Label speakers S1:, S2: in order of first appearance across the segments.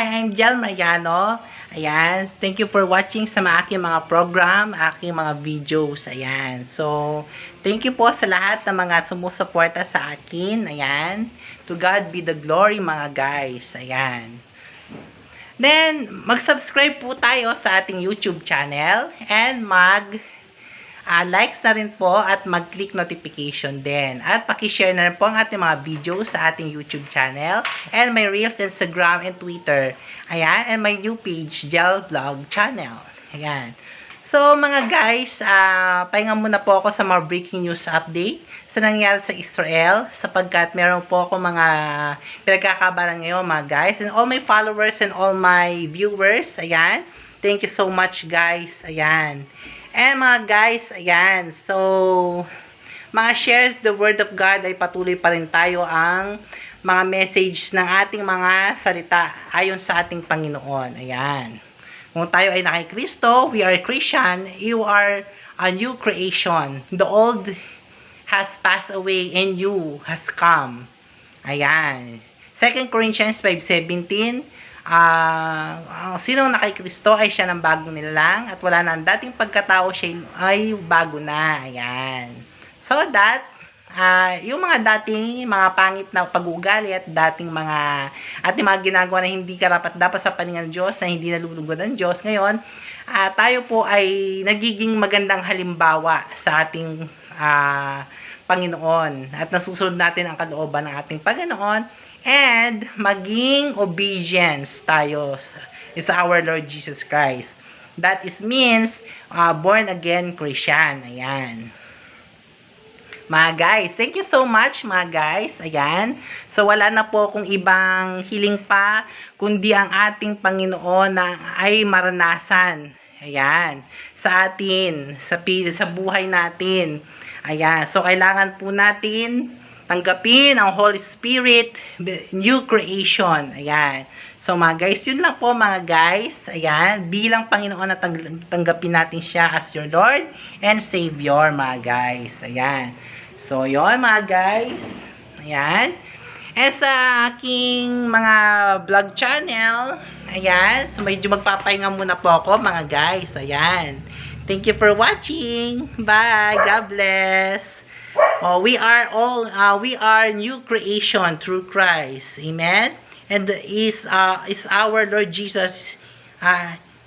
S1: Hi, I'm Jel Mariano. Ayan, thank you for watching sa aking mga program, aking mga videos. Ayan, so, thank you po sa lahat ng mga sumusuporta sa akin. Ayan, to God be the glory mga guys. Ayan. Then, mag-subscribe po tayo sa ating YouTube channel and likes na rin po at mag-click notification din. At pakishare na rin po ang ating mga videos sa ating YouTube channel and my Reels, Instagram, and Twitter. Ayan, and my new page, Jel Vlog Channel. Ayan. So, mga guys, pahinga muna po ako sa mga breaking news update sa nangyari sa Israel sapagkat meron po ako mga pinagkakabalan ngayon, mga guys. And all my followers and all my viewers, ayan. Thank you so much, guys. Ayan. And mga guys, ayan, so, mga shares the word of God ay patuloy pa rin tayo ang mga message ng ating mga salita ayon sa ating Panginoon. Ayan. Kung tayo ay na kay Kristo, we are Christian, you are a new creation. The old has passed away and you has come. Ayan. 2 Corinthians 5:17, sinong na kay Kristo ay siya ng bagong nilalang at wala na ang dating pagkatao, siya ay bago na. Ayan. So that, yung mga dating mga pangit na pag-uugali at dating mga ating mga ginagawa na hindi karapat-dapat sa paningin ng Diyos, na hindi nalulugod ng Diyos, ngayon, tayo po ay nagiging magandang halimbawa sa ating Panginoon at nasusunod natin ang kalooban ng ating Panginoon and maging obedience tayo is our Lord Jesus Christ. That is means born again Christian. Ayan. Mga guys, thank you so much mga guys. Ayan. So wala na po akong ibang hiling pa kundi ang ating Panginoon na ay maranasan. Ayan. Sa atin, sa buhay natin. Ayan. So kailangan po natin tanggapin ang Holy Spirit, new creation. Ayan. So mga guys, yun lang po mga guys. Ayan. Bilang Panginoon na tanggapin natin siya as your Lord and Savior mga guys. Ayan. So yun mga guys. Ayan. And sa aking mga vlog channel, ayan. So medyo magpapahinga muna po ako mga guys. Ayan. Thank you for watching. Bye. God bless. We are new creation through Christ. Amen. And is our Lord Jesus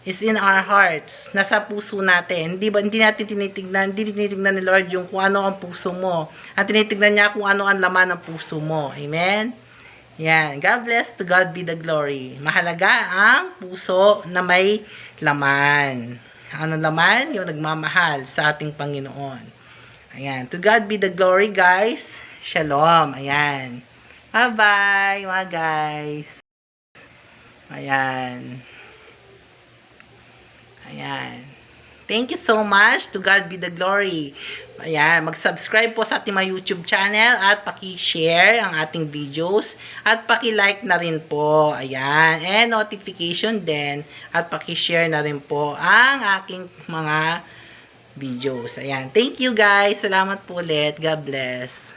S1: is in our hearts. Nasa puso natin. Hindi natin tinitingnan ni Lord yung kung ano ang puso mo. At tinitingnan niya kung ano ang laman ng puso mo. Amen. Yan. God bless. To God be the glory. Mahalaga ang puso na may laman. Ano laman? Yung nagmamahal sa ating Panginoon. Ayan. To God be the glory, guys. Shalom. Ayan. Bye-bye, mga guys. Ayan. Ayan. Thank you so much. To God be the glory. Ayan. Mag-subscribe po sa ating mga YouTube channel at paki-share ang ating videos at paki-like na rin po. Ayan. And notification din at paki-share na rin po ang aking mga videos. Ayan. Thank you guys. Salamat po ulit. God bless.